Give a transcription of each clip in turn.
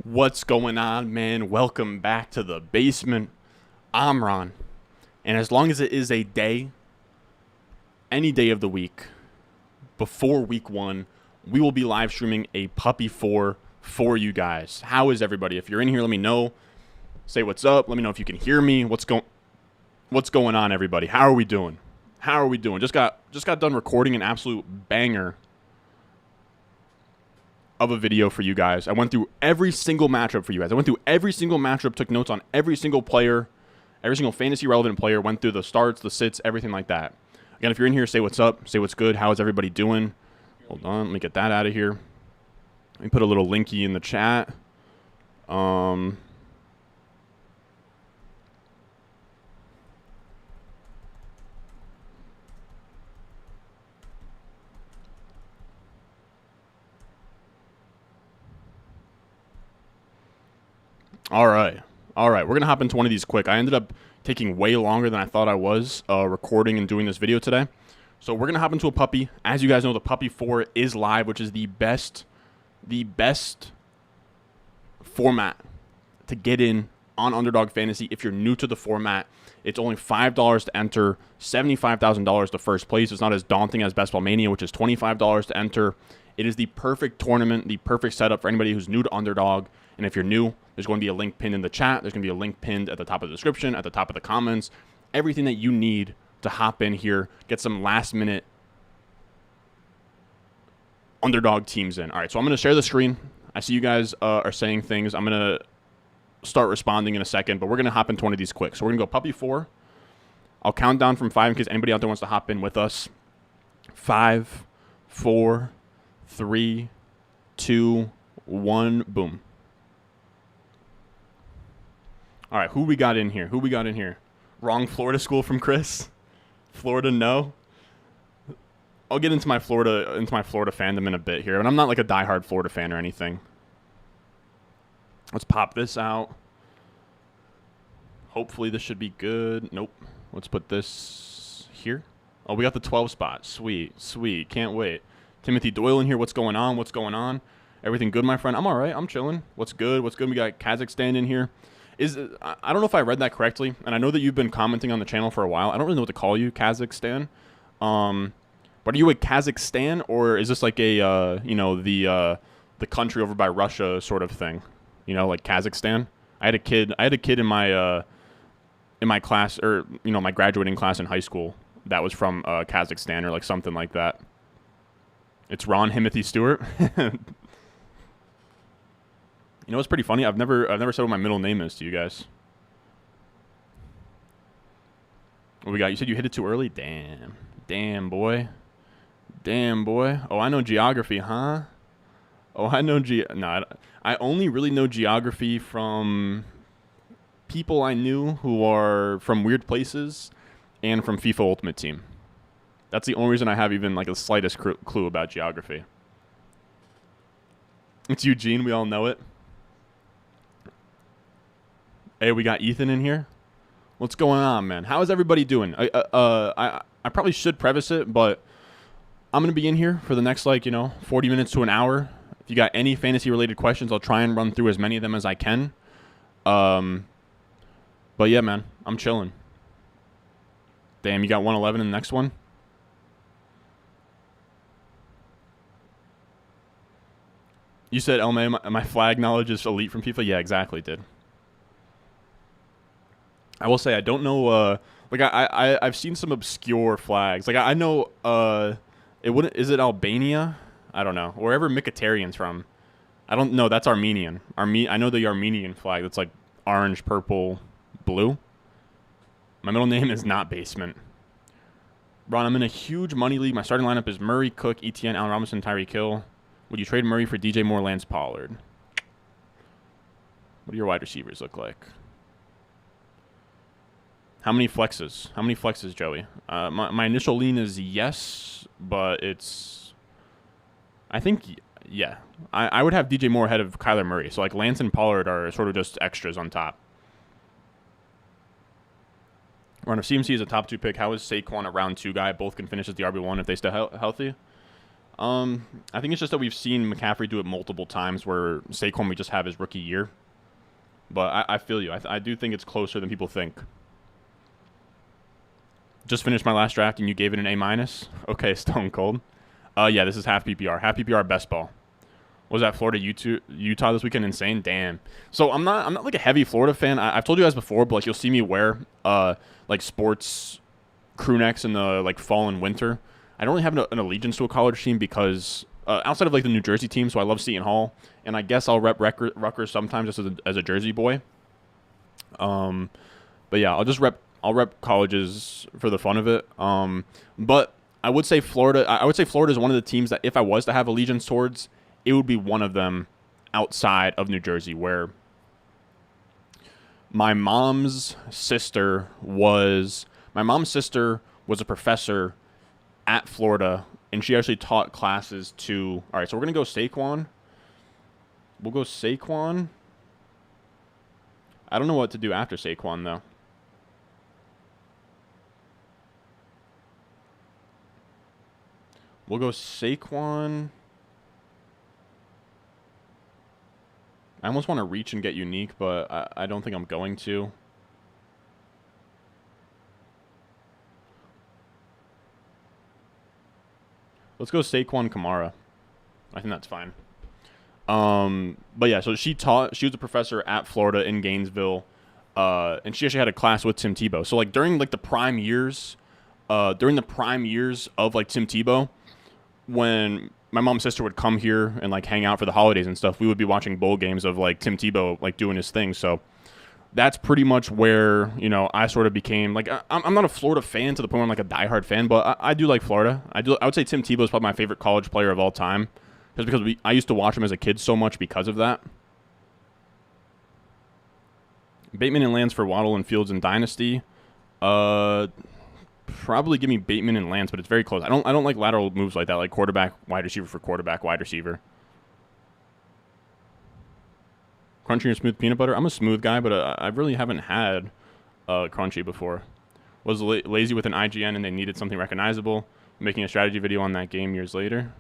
What's going on, man? Welcome back to the basement. I'm Ron. And as long as it is a day, any day of the week, before week one, we will be live streaming a Puppy 4 for you guys. How is everybody? If you're in here, let me know. Say what's up. Let me know if you can hear me. What's going on, everybody? How are we doing? Just got done recording an absolute banger of a video for you guys. I went through every single matchup for you guys. I went through every single matchup, took notes on every single player, every single fantasy relevant player, went through the starts, the sits, everything like that. Again, if you're in here, say what's up, say what's good, how is everybody doing? Hold on, let me get that out of here. Let me put a little linky in the chat. All right. We're going to hop into one of these quick. I ended up taking way longer than I thought I was recording and doing this video today. So we're going to hop into a puppy. As you guys know, the Puppy 4 is live, which is the best format to get in on Underdog Fantasy. If you're new to the format, it's only $5 to enter, $75,000 to first place. It's not as daunting as Best Ball Mania, which is $25 to enter. It is the perfect tournament, the perfect setup for anybody who's new to Underdog. And if you're new, there's going to be a link pinned in the chat. There's going to be a link pinned at the top of the description, at the top of the comments. Everything that you need to hop in here, get some last-minute Underdog teams in. All right, so I'm going to share the screen. I see you guys are saying things. I'm going to start responding in a second, but we're going to hop into one of these quick. So we're going to go Puppy 4. I'll count down from 5 in case anybody out there wants to hop in with us. 5, 4, 3, 2, 1, boom. All right, who we got in here? Wrong Florida school from Chris. Florida, no. I'll get into my Florida fandom in a bit here, but I'm not like a diehard Florida fan or anything. Let's pop this out. Hopefully this should be good. Nope. Let's put this here. Oh, we got the 12 spot. Sweet. Can't wait. Timothy Doyle in here. What's going on? Everything good, my friend? I'm all right. I'm chilling. What's good? We got Kazakhstan in here. I don't know if I read that correctly, and I know that you've been commenting on the channel for a while. I don't really know what to call you, Kazakhstan. But are you a Kazakhstan, or is this like a the country over by Russia sort of thing? You know, like Kazakhstan. I had a kid in my class, or my graduating class in high school that was from Kazakhstan or like something like that. It's Ron Timothy Stewart. You know what's pretty funny? I've never said what my middle name is to you guys. What we got? You said you hit it too early? Damn, boy. Oh, I know geography, huh? I only really know geography from people I knew who are from weird places and from FIFA Ultimate Team. That's the only reason I have even like the slightest clue about geography. It's Eugene. We all know it. Hey, we got Ethan in here. What's going on, man? How is everybody doing? I probably should preface it, but I'm going to be in here for the next, 40 minutes to an hour. If you got any fantasy-related questions, I'll try and run through as many of them as I can. But yeah, man, I'm chilling. Damn, you got 111 in the next one? You said, Elmay, my flag knowledge is elite from FIFA? Yeah, exactly, dude. I will say I don't know. I've seen some obscure flags. Like I know. Is it Albania? I don't know. Wherever Mkhitaryan's from. I don't know. That's Armenian. I know the Armenian flag. That's like orange, purple, blue. My middle name is not Basement. Ron, I'm in a huge money league. My starting lineup is Murray, Cook, ETN, Allen Robinson, Tyreek Hill. Would you trade Murray for DJ Moore, Lance Pollard? What do your wide receivers look like? How many flexes, Joey? My initial lean is yes, but it's... I think, yeah. I would have DJ Moore ahead of Kyler Murray. So, like, Lance and Pollard are sort of just extras on top. Ron, if CMC is a top 2 pick, how is Saquon a round 2 guy? Both can finish as the RB1 if they stay healthy. I think it's just that we've seen McCaffrey do it multiple times where Saquon we just have his rookie year. But I feel you. I do think it's closer than people think. Just finished my last draft and you gave it an A-. Okay, Stone Cold. Yeah, this is half PPR. Half PPR best ball. Was that Florida Utah this weekend? Insane. Damn. So I'm not like a heavy Florida fan. I've told you guys before, but like you'll see me wear like sports crew necks in the like fall and winter. I don't really have an allegiance to a college team because outside of like the New Jersey team, so I love Seton Hall, and I guess I'll rep Rutgers sometimes just as a Jersey boy. But yeah, I'll rep colleges for the fun of it. But I would say Florida. I would say Florida is one of the teams that if I was to have allegiance towards, it would be one of them outside of New Jersey, where my mom's sister was a professor at Florida, and she actually taught classes to. All right, so we're gonna go Saquon. We'll go Saquon. I don't know what to do after Saquon though. We'll go Saquon. I almost want to reach and get unique, but I don't think I'm going to. Let's go Saquon Kamara. I think that's fine. But yeah, so she was a professor at Florida in Gainesville, and she actually had a class with Tim Tebow. So like during like the prime years of like Tim Tebow, when my mom's sister would come here and like hang out for the holidays and stuff, we would be watching bowl games of like Tim Tebow like doing his thing. So that's pretty much where, you know, I sort of became like, I'm not a Florida fan to the point where I'm like a diehard fan, but I do like Florida. I would say Tim Tebow is probably my favorite college player of all time, just because I used to watch him as a kid so much because of that. Bateman and Lance for Waddle and Fields and Dynasty. Probably give me Bateman and Lance, but it's very close. I don't like lateral moves like that, like quarterback, wide receiver for quarterback, wide receiver. Crunchy or smooth peanut butter? I'm a smooth guy, but I really haven't had crunchy before. Was lazy with an IGN and they needed something recognizable. Making a strategy video on that game years later.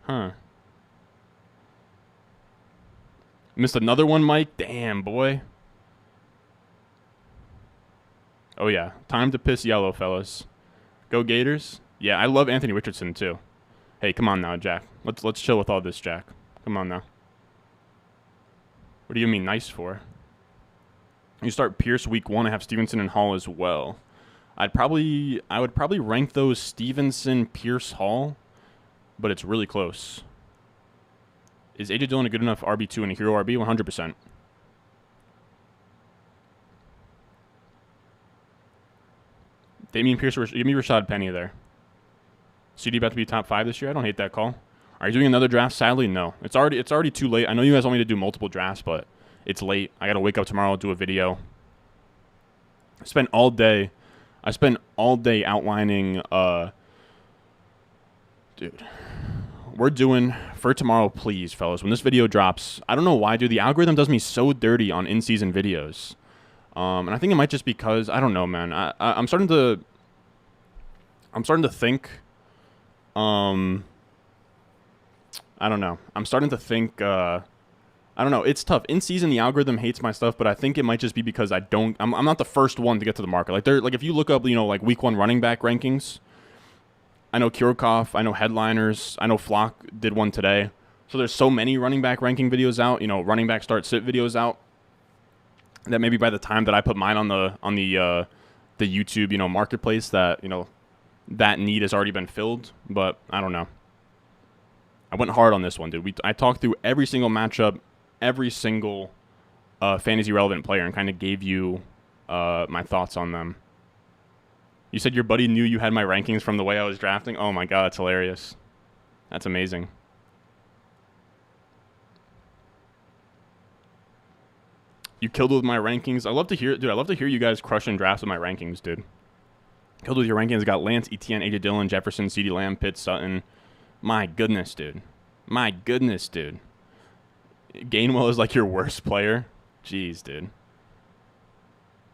Huh. Missed another one, Mike? Damn, boy. Oh, yeah. Time to piss yellow, fellas. Go Gators. Yeah, I love Anthony Richardson, too. Hey, come on now, Jack. Let's chill with all this, Jack. Come on now. What do you mean nice for? You start Pierce week 1 and have Stevenson and Hall as well. I would probably rank those Stevenson, Pierce, Hall, but it's really close. Is AJ Dillon a good enough RB2 and a hero RB? 100%. Damian Pierce, give me Rashad Penny there. CD about to be top 5 this year? I don't hate that call. Are you doing another draft? Sadly, no. It's already too late. I know you guys want me to do multiple drafts, but it's late. I got to wake up tomorrow and do a video. I spent all day outlining, dude. We're doing, for tomorrow, please, fellas, when this video drops, I don't know why, dude, the algorithm does me so dirty on in-season videos. And I think it might just because, I don't know, man. I'm starting to think, I don't know. I'm starting to think, I don't know. It's tough. In season, the algorithm hates my stuff, but I think it might just be because I'm not the first one to get to the market. Like if you look up, like week 1 running back rankings, I know Kirchhoff, I know Headliners, I know Flock did one today. So there's so many running back ranking videos out, running back start sit videos out, that maybe by the time that I put mine on the YouTube, marketplace, that, that need has already been filled. But I don't know. I went hard on this one, dude. I talked through every single matchup, every single fantasy relevant player, and kind of gave you my thoughts on them. You said your buddy knew you had my rankings from the way I was drafting? Oh my god, that's hilarious. That's amazing. You killed with my rankings. I love to hear it, dude. I love to hear you guys crushing drafts with my rankings, dude. Killed with your rankings. Got Lance, Etienne, AJ Dillon, Jefferson, CeeDee Lamb, Pitts, Sutton. My goodness, dude. My goodness, dude. Gainwell is like your worst player. Jeez, dude.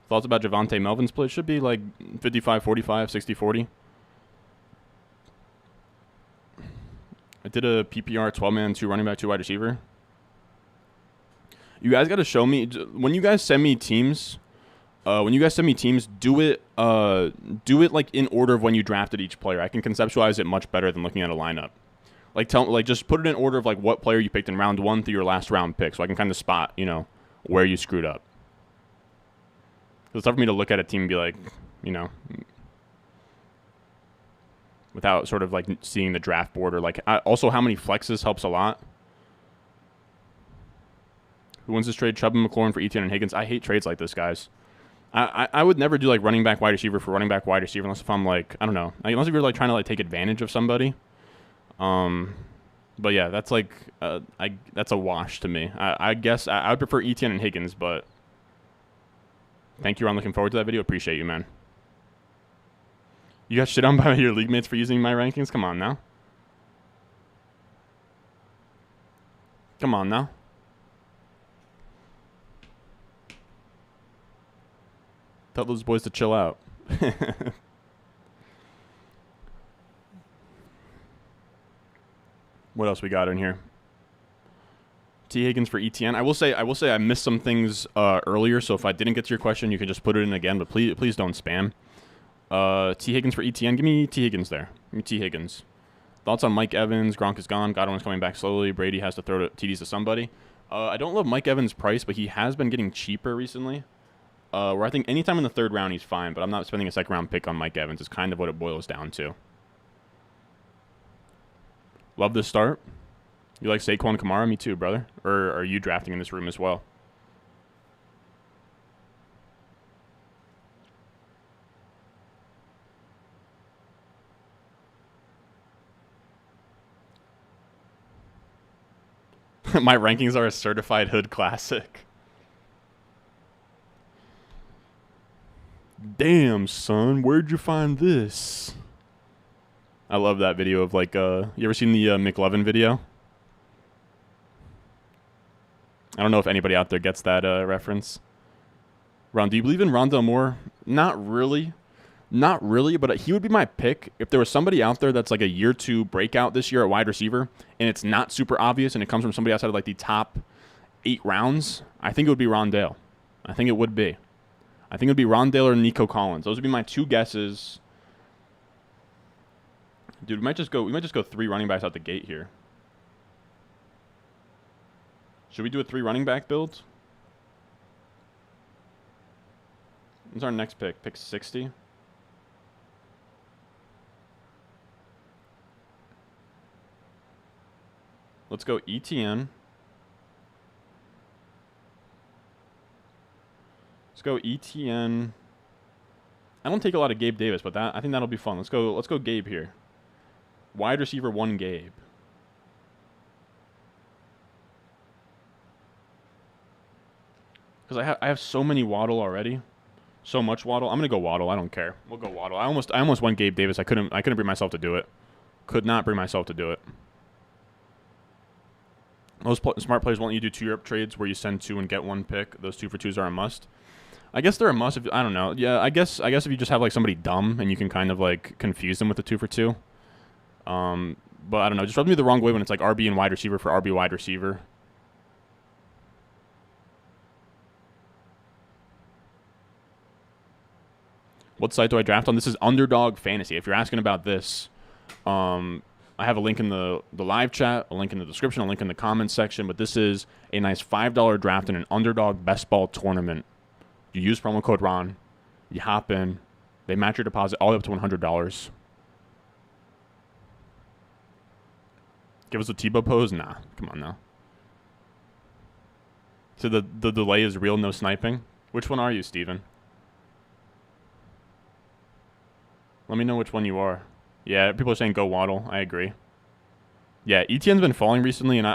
Thoughts about Javonte Melvin split? Should be like 55-45, 60-40. I did a PPR 12-man, 2 running back, 2 wide receiver. You guys got to show me when you guys send me teams. Do it like in order of when you drafted each player. I can conceptualize it much better than looking at a lineup. Like just put it in order of like what player you picked in round 1 through your last round pick, so I can kind of spot where you screwed up. It's tough for me to look at a team and be like, without sort of like seeing the draft board or like also how many flexes helps a lot. Who wins this trade? Chubb and McLaurin for Etienne and Higgins. I hate trades like this, guys. I would never do like running back wide receiver for running back wide receiver unless if I'm like, I don't know, unless if you're like trying to like take advantage of somebody. But yeah, that's like that's a wash to me. I guess I would prefer Etienne and Higgins, but thank you. I'm looking forward to that video. Appreciate you, man. You got shit on by your league mates for using my rankings? Come on now. Come on now. Tell those boys to chill out. What else we got in here? T. Higgins for ETN. I will say I missed some things earlier, so if I didn't get to your question, you can just put it in again, but please don't spam. T. Higgins for ETN. Give me T. Higgins there. Give me T. Higgins. Thoughts on Mike Evans? Gronk is gone. Godwin's coming back slowly. Brady has to throw TDs to somebody. I don't love Mike Evans' price, but he has been getting cheaper recently. Where I think anytime in the 3rd round he's fine, but I'm not spending a 2nd round pick on Mike Evans. Is kind of what it boils down to. Love this start. You like Saquon Kamara? Me too, brother. Or are you drafting in this room as well? My rankings are a certified hood classic. Damn, son, where'd you find this? I love that video of like, you ever seen the McLovin video? I don't know if anybody out there gets that reference. Ron, do you believe in Rondale Moore? Not really. Not really, but he would be my pick if there was somebody out there that's like a year 2 breakout this year at wide receiver, and it's not super obvious, and it comes from somebody outside of like the top 8 rounds. I think it would be Rondale. I think it would be. I think it would be Rondale or Nico Collins. Those would be my 2 guesses. Dude, we might just go 3 running backs out the gate here. Should we do a 3 running back build? What's our next pick? Pick 60. Let's go ETN. Let's go ETN. I don't take a lot of Gabe Davis, but I think that'll be fun. Let's go Gabe here. Wide receiver 1 Gabe. Because I have so many Waddle already. So much Waddle. I'm gonna go Waddle. I don't care. We'll go Waddle. I almost went Gabe Davis. I couldn't bring myself to do it. Could not bring myself to do it. Most smart players won't let you do 2 Europe trades where you send 2 and get 1 pick. Those 2 for 2s are a must. I guess they're a must. I don't know. Yeah, I guess if you just have like somebody dumb and you can kind of like confuse them with the 2 for 2. But I don't know. Just rubs me the wrong way when it's like RB and wide receiver for RB wide receiver. What site do I draft on? This is Underdog Fantasy. If you're asking about this, I have a link in the live chat, a link in the description, a link in the comments section. But this is a nice $5 draft in an Underdog best ball tournament. You use promo code Ron. You hop in. They match your deposit all the way up to $100. Give us a Tebow pose? Nah. Come on now. So the delay is real, no sniping? Which one are you, Steven? Let me know which one you are. Yeah, people are saying go Waddle. I agree. Yeah, ETN's been falling recently, and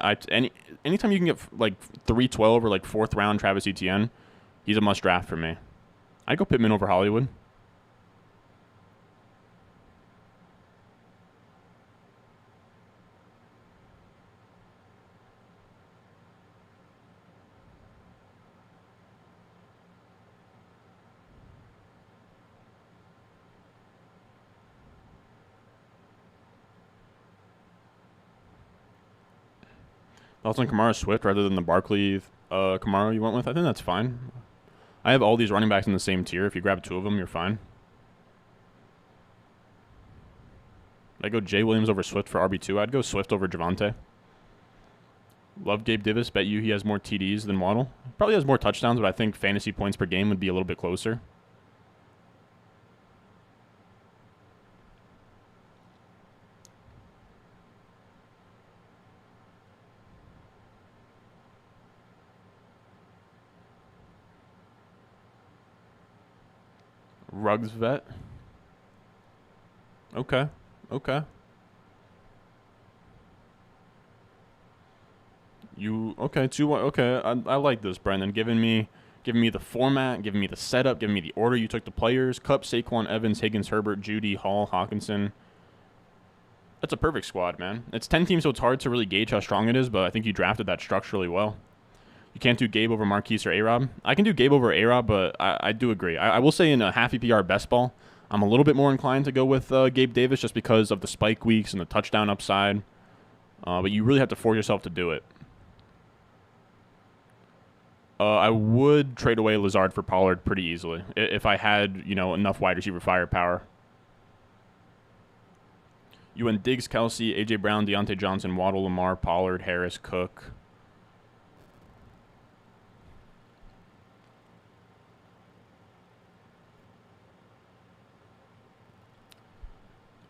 anytime you can get like 312 or like 4th round Travis Etienne, he's a must draft for me. I'd go Pittman over Hollywood. Thoughts on Kamara Swift rather than the Barkley Kamara you went with? I think that's fine. I have all these running backs in the same tier. If you grab 2 of them, you're fine. I go Jay Williams over Swift for RB2. I'd go Swift over Javonte. Love Gabe Davis. Bet you he has more TDs than Waddle. Probably has more touchdowns, but I think fantasy points per game would be a little bit closer. Ruggs vet. Okay. Okay. Okay, 2-1. Okay, I like this, Brendan. Giving me the format, giving me the setup, giving me the order you took the players. Kupp, Saquon, Evans, Higgins, Herbert, Judy, Hall, Hawkinson. That's a perfect squad, man. It's 10 teams, so it's hard to really gauge how strong it is, but I think you drafted that structurally well. You can't do Gabe over Marquise or A-Rob. I can do Gabe over A-Rob, but I do agree. I will say in a half EPR best ball, I'm a little bit more inclined to go with Gabe Davis just because of the spike weeks and the touchdown upside. But you really have to force yourself to do it. I would trade away Lazard for Pollard pretty easily if I had, enough wide receiver firepower. You went Diggs, Kelsey, A.J. Brown, Deontay Johnson, Waddle, Lamar, Pollard, Harris, Cook.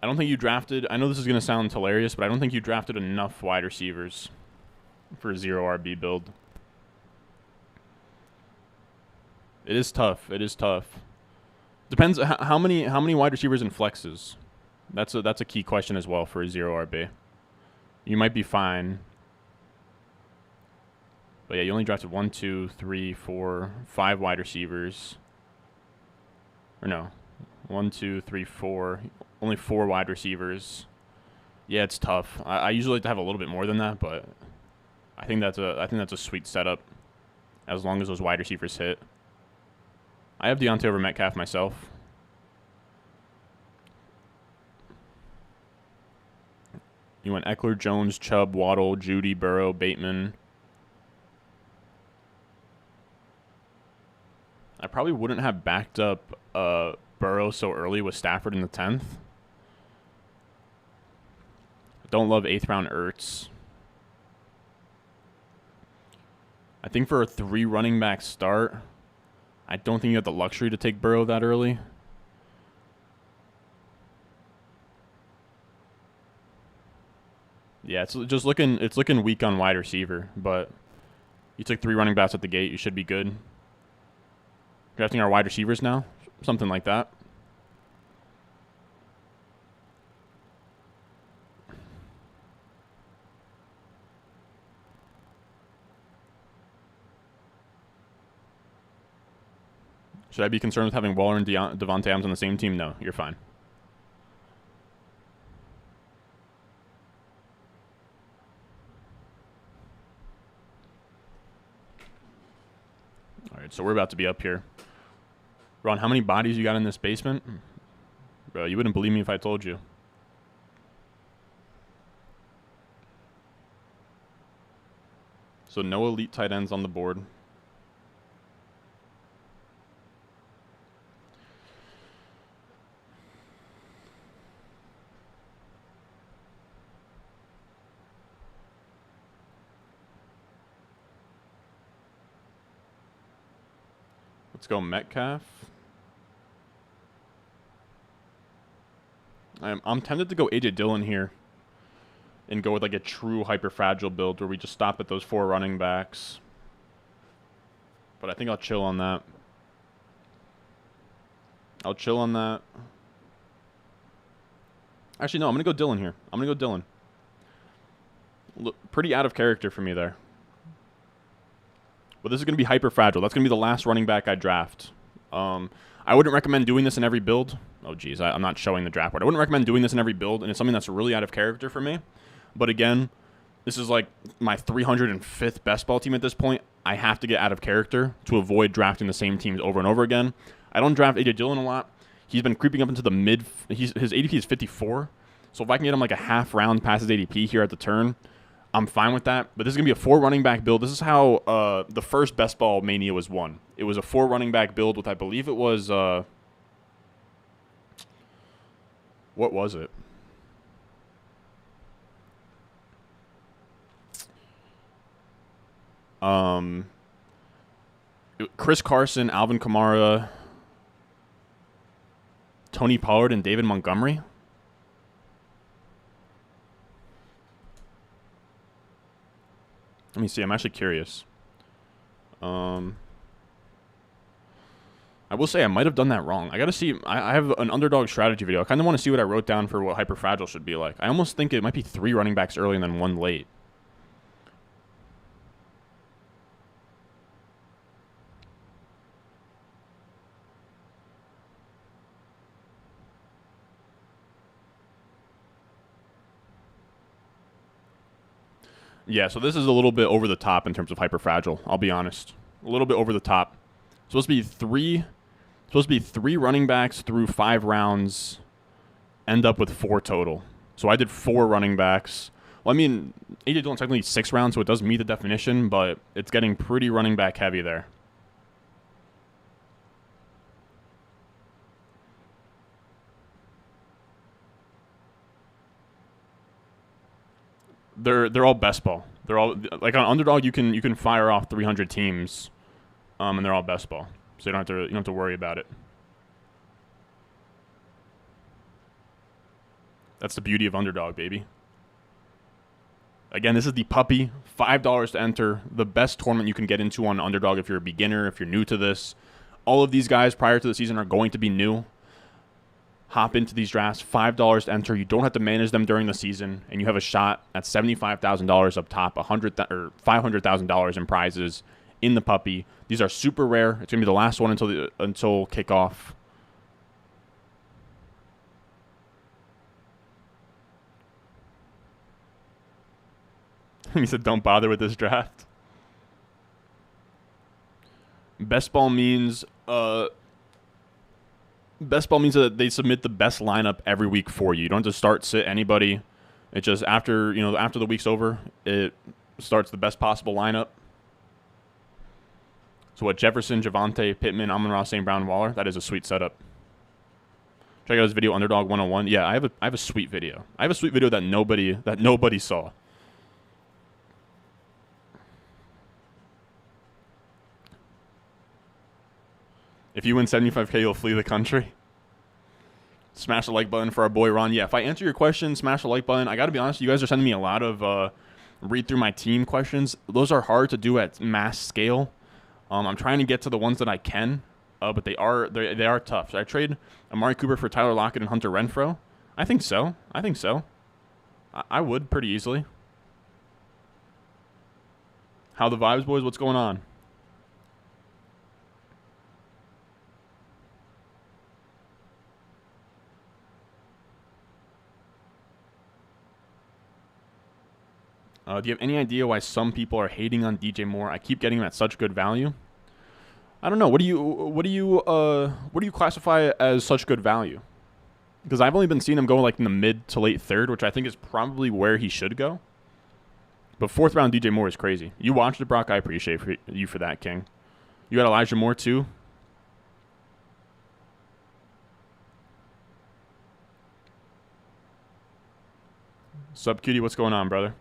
I don't think you drafted, I know this is going to sound hilarious, but I don't think you drafted enough wide receivers for a 0 RB build. It is tough. It is tough. Depends how many wide receivers in flexes. That's a key question as well for a 0 RB. You might be fine. But yeah, you only drafted 1, 2, 3, 4, 5 wide receivers. Or no. 1, 2, 3, 4. Only 4 wide receivers. Yeah, it's tough. I usually like to have a little bit more than that, but I think that's a sweet setup as long as those wide receivers hit. I have Deontay over Metcalf myself. You went Eckler, Jones, Chubb, Waddle, Judy, Burrow, Bateman. I probably wouldn't have backed up Burrow so early with Stafford in the 10th. Don't love 8th round Ertz. I think for a 3 running back start, I don't think you have the luxury to take Burrow that early. Yeah, it's looking weak on wide receiver, but you took 3 running backs at the gate, you should be good. Drafting our wide receivers now, something like that. Should I be concerned with having Waller and Devontae Adams on the same team? No, you're fine. All right, so we're about to be up here. Ron, how many bodies you got in this basement? Bro, you wouldn't believe me if I told you. So no elite tight ends on the board. Let's go Metcalf. I'm tempted to go A.J. Dillon here and go with like a true hyper-fragile build where we just stop at those 4 running backs. But I think I'll chill on that. Actually, no, I'm going to go Dillon here. Look, pretty out of character for me there. But this is going to be hyper fragile. That's going to be the last running back I draft. I wouldn't recommend doing this in every build. Oh, geez, I'm not showing the draft board. I wouldn't recommend doing this in every build, and it's something that's really out of character for me. But again, this is like my 305th best ball team at this point. I have to get out of character to avoid drafting the same teams over and over again. I don't draft A.J. Dillon a lot. He's been creeping up into the his ADP is 54. So if I can get him like a half round past his ADP here at the turn, I'm fine with that. But this is going to be a 4 running back build. This is how the first Best Ball Mania was won. It was a 4 running back build with, I believe it was, what was it? Chris Carson, Alvin Kamara, Tony Pollard, and David Montgomery. Let me see. I'm actually curious. I will say I might have done that wrong. I got to see. I have an Underdog strategy video. I kind of want to see what I wrote down for what Hyperfragile should be like. I almost think it might be 3 running backs early and then 1 late. Yeah, so this is a little bit over the top in terms of Hyperfragile. I'll be honest. A little bit over the top. Supposed to be 3 running backs through 5 rounds, end up with 4 total. So I did 4 running backs. Well, I mean, AJ Dillon's technically 6 rounds, so it does meet the definition, but it's getting pretty running back heavy there. They're all best ball. They're all like on Underdog. You can fire off 300 teams, and they're all best ball. So you don't have to worry about it. That's the beauty of Underdog, baby. Again, this is the puppy. $5 to enter. The best tournament you can get into on Underdog if you're a beginner, if you're new to this. All of these guys prior to the season are going to be new. Hop into these drafts, $5 to enter. You don't have to manage them during the season, and you have a shot at $75,000 up top, $500,000 in prizes in the puppy. These are super rare. It's gonna be the last one until kickoff. He said, "Don't bother with this draft." Best ball means that they submit the best lineup every week for you. You don't have to start, sit anybody. It just after the week's over, it starts the best possible lineup. So what? Jefferson, Javonte, Pittman, Amon-Ra, St. Brown, Waller. That is a sweet setup. Check out his video, Underdog 101. Yeah, I have a sweet video. I have a sweet video that nobody saw. If you win 75K, you'll flee the country. Smash the like button for our boy Ron. Yeah, if I answer your question, smash the like button. I got to be honest, you guys are sending me a lot of read through my team questions. Those are hard to do at mass scale. I'm trying to get to the ones that I can, but they are tough. Should I trade Amari Cooper for Tyler Lockett and Hunter Renfrow? I think so. I would pretty easily. How the vibes, boys? What's going on? Do you have any idea why some people are hating on DJ Moore? I keep getting him at such good value. I don't know. What do you classify as such good value? Because I've only been seeing him go like in the mid to late 3rd, which I think is probably where he should go. But 4th round DJ Moore is crazy. You watched it, Brock. I appreciate you for that, King. You got Elijah Moore too. Sub Cutie, what's going on, brother?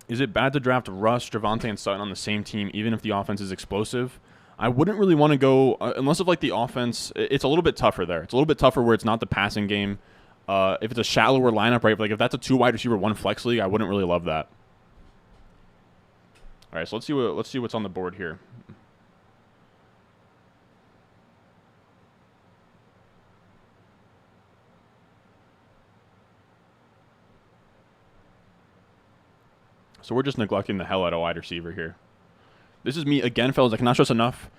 Is it bad to draft Russ, Javonte, and Sutton on the same team, even if the offense is explosive? I wouldn't really want to go, unless of like the offense, it's a little bit tougher there. It's a little bit tougher where it's not the passing game. If it's a shallower lineup, right? Like if that's a 2 wide receiver, 1 flex league, I wouldn't really love that. All right, so let's see what's on the board here. So we're just neglecting the hell out of wide receiver here. This is me again, fellas. I cannot stress enough.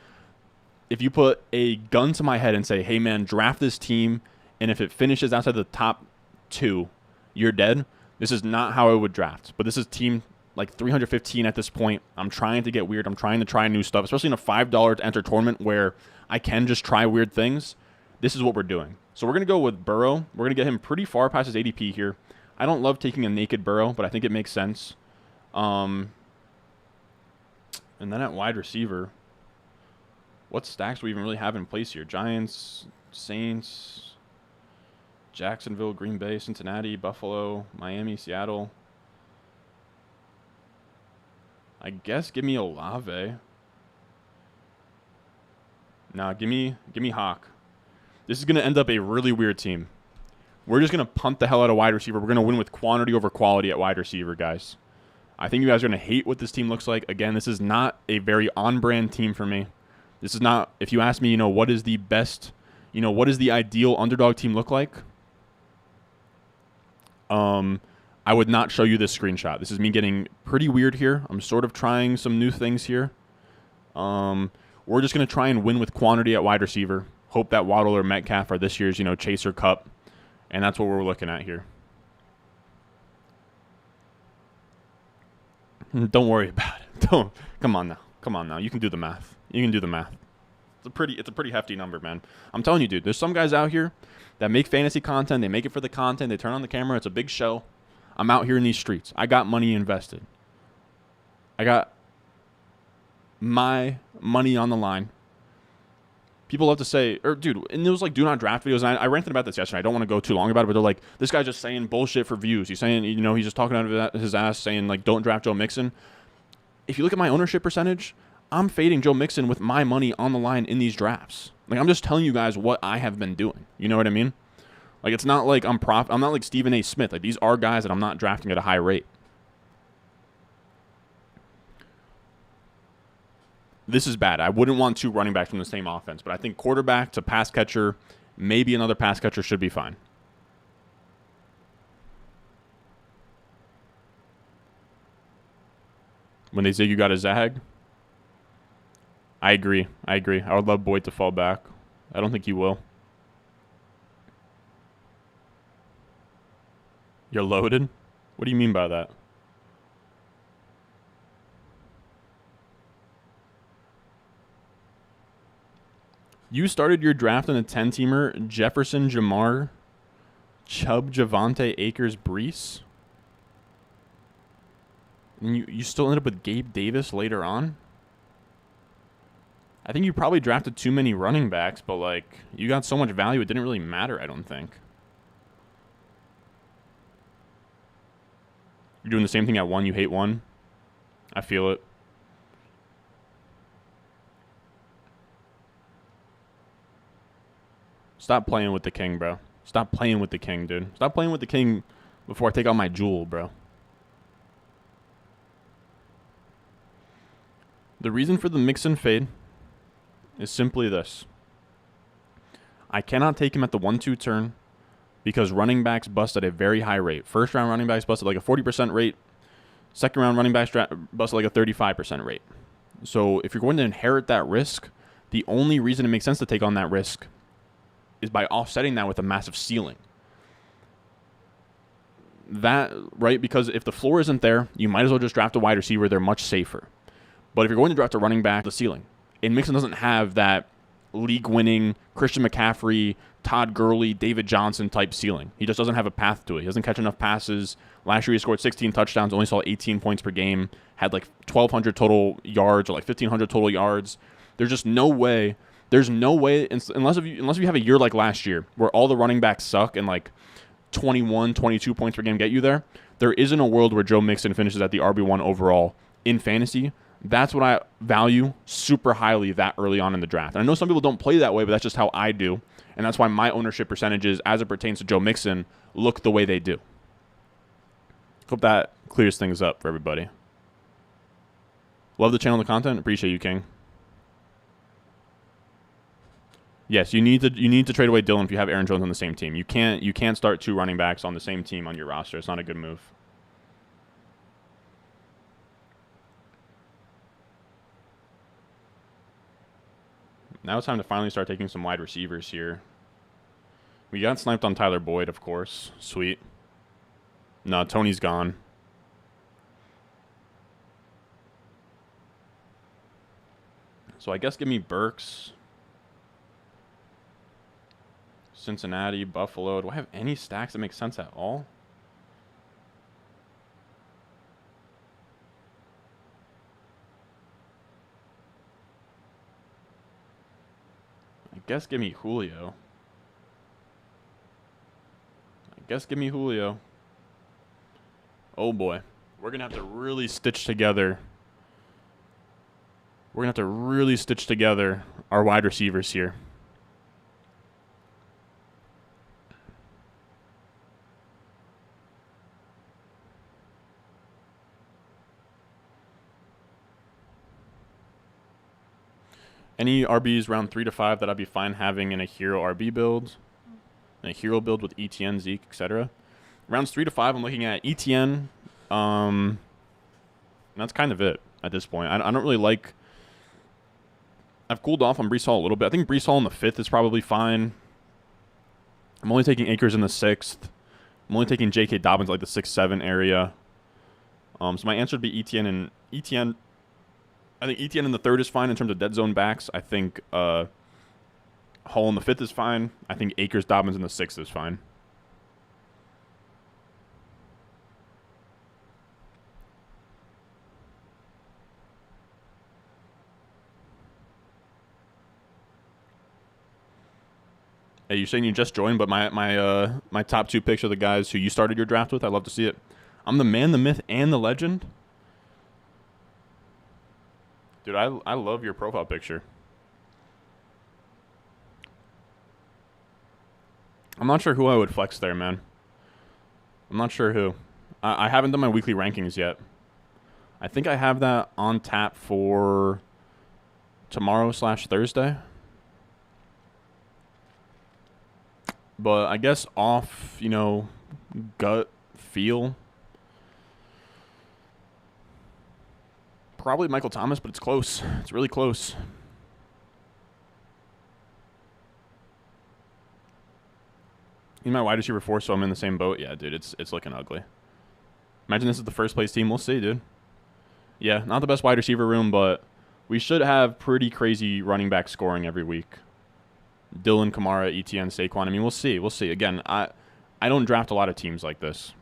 If you put a gun to my head and say, "Hey, man, draft this team," and if it finishes outside the top 2, you're dead. This is not how I would draft. But this is team like 315 at this point. I'm trying to get weird. I'm trying to try new stuff, especially in a $5 to enter tournament where I can just try weird things. This is what we're doing. So we're going to go with Burrow. We're going to get him pretty far past his ADP here. I don't love taking a naked Burrow, but I think it makes sense. And then at wide receiver, what stacks do we even really have in place here? Giants, Saints, Jacksonville, Green Bay, Cincinnati, Buffalo, Miami, Seattle. I guess give me Olave. Nah, give me Hawk. This is going to end up a really weird team. We're just going to punt the hell out of wide receiver. We're going to win with quantity over quality at wide receiver, guys. I think you guys are going to hate what this team looks like. Again, this is not a very on-brand team for me. This is not, if you ask me, what is the best, what does the ideal underdog team look like? I would not show you this screenshot. This is me getting pretty weird here. I'm sort of trying some new things here. We're just going to try and win with quantity at wide receiver. Hope that Waddle or Metcalf are this year's, Chaser Cup. And that's what we're looking at here. Don't worry about it. Come on now. You can do the math. It's a pretty hefty number, man. I'm telling you, dude, there's some guys out here that make fantasy content. They make it for the content. They turn on the camera. It's a big show. I'm out here in these streets. I got money invested. I got my money on the line. People love to say, dude, and it was like do not draft videos. And I ranted about this yesterday. I don't want to go too long about it, but they're like, this guy's just saying bullshit for views. He's saying, he's just talking out of his ass saying, like, don't draft Joe Mixon. If you look at my ownership percentage, I'm fading Joe Mixon with my money on the line in these drafts. Like, I'm just telling you guys what I have been doing. You know what I mean? Like, it's not like I'm not like Stephen A. Smith. Like, these are guys that I'm not drafting at a high rate. This is bad. I wouldn't want two running backs from the same offense, but I think quarterback to pass catcher, maybe another pass catcher should be fine. When they zig, you got to zag. I agree. I would love Boyd to fall back. I don't think he will. You're loaded? What do you mean by that? You started your draft in a 10-teamer, Jefferson, Jamar, Chubb, Javonte, Akers, Brees. And you still ended up with Gabe Davis later on? I think you probably drafted too many running backs, but, like, you got so much value, it didn't really matter, I don't think. You're doing the same thing at 1, you hate 1? I feel it. Stop playing with the king, bro. Stop playing with the king, dude. Stop playing with the king before I take out my jewel, bro. The reason for the Mixon fade is simply this. I cannot take him at the 1-2 turn because running backs bust at a very high rate. First round running backs bust at like a 40% rate. Second round running backs bust at like a 35% rate. So if you're going to inherit that risk, the only reason it makes sense to take on that risk is by offsetting that with a massive ceiling. That, right? Because if the floor isn't there, you might as well just draft a wide receiver. They're much safer. But if you're going to draft a running back, the ceiling. And Mixon doesn't have that league-winning Christian McCaffrey, Todd Gurley, David Johnson type ceiling. He just doesn't have a path to it. He doesn't catch enough passes. Last year he scored 16 touchdowns, only saw 18 points per game, had like 1,200 total yards or like 1,500 total yards. There's just no way. There's no way, unless you have a year like last year where all the running backs suck and like 21, 22 points per game get you there, there isn't a world where Joe Mixon finishes at the RB1 overall in fantasy. That's what I value super highly that early on in the draft. And I know some people don't play that way, but that's just how I do. And that's why my ownership percentages, as it pertains to Joe Mixon, look the way they do. Hope that clears things up for everybody. Love the channel and the content. Appreciate you, King. Yes, you need to trade away Dylan if you have Aaron Jones on the same team. You can't start two running backs on the same team on your roster. It's not a good move. Now it's time to finally start taking some wide receivers here. We got sniped on Tyler Boyd, of course. Sweet. No, Tony's gone. So I guess give me Burks. Cincinnati, Buffalo. Do I have any stacks that make sense at all? guess give me Julio. Oh boy. We're going to have to really stitch together. Our wide receivers here. Any RBs round 3 to 5 that I'd be fine having in a hero RB build, in a hero build with ETN, Zeke, etc. Rounds 3 to 5, I'm looking at ETN. That's kind of it at this point. I don't really like. I've cooled off on Breece Hall a little bit. I think Breece Hall in the 5th is probably fine. I'm only taking Akers in the 6th. I'm only taking J.K. Dobbins like the 6-7 area. So my answer would be ETN. I think ETN in the 3rd is fine in terms of dead zone backs. I think Hall in the 5th is fine. I think Akers, Dobbins in the 6th is fine. Hey, you're saying you just joined, but my top 2 picks are the guys who you started your draft with. I'd love to see it. I'm the man, the myth, and the legend. Dude, I love your profile picture. I'm not sure who I would flex there, man. I'm not sure who. I haven't done my weekly rankings yet. I think I have that on tap for tomorrow/Thursday. But I guess off, gut feel. Probably Michael Thomas, but it's close. It's really close. He's my wide receiver 4, so I'm in the same boat. Yeah, dude, it's looking ugly. Imagine this is the first place team. We'll see, dude. Yeah, not the best wide receiver room, but we should have pretty crazy running back scoring every week. Dylan, Kamara, ETN, Saquon. I mean, we'll see. We'll see. Again, I don't draft a lot of teams like this.